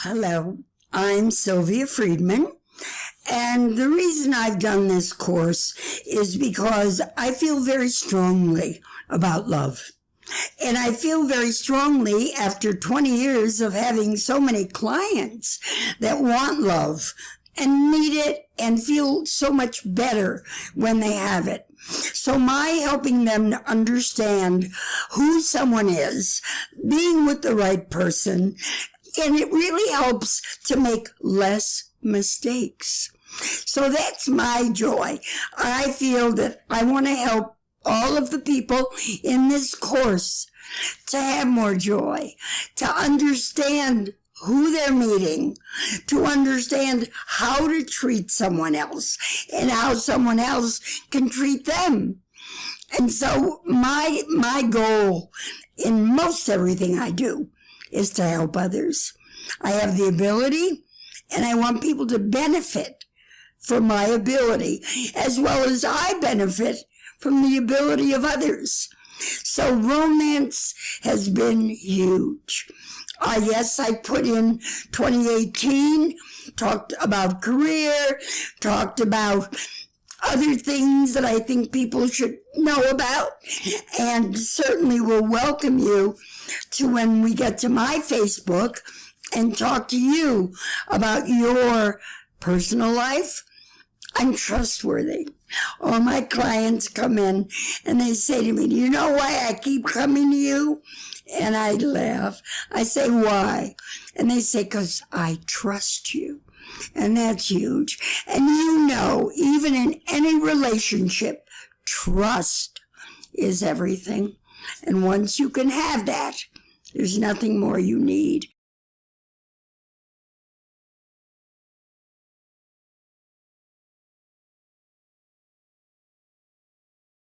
Hello, I'm Sylvia Friedman, and the reason I've done this course is because I feel very strongly about love. And I feel very strongly after 20 years of having so many clients that want love and need it and feel so much better when they have it. So my helping them to understand who someone is, being with the right person, and it really helps to make less mistakes. So that's my joy. I feel that I want to help all of the people in this course to have more joy, to understand who they're meeting, to understand how to treat someone else and how someone else can treat them. And so my goal in most everything I do is to help others. I have the ability, and I want people to benefit from my ability, as well as I benefit from the ability of others. So romance has been huge. Yes, I put in 2018, talked about career, talked about other things that I think people should know about, and certainly will welcome you to when we get to my Facebook and talk to you about your personal life. I'm trustworthy. All my clients come in and they say to me, "Do you know why I keep coming to you?" And I laugh. I say, "Why?" And they say, "'Cause I trust you." And that's huge. And you know, even in any relationship, trust is everything. And once you can have that, there's nothing more you need.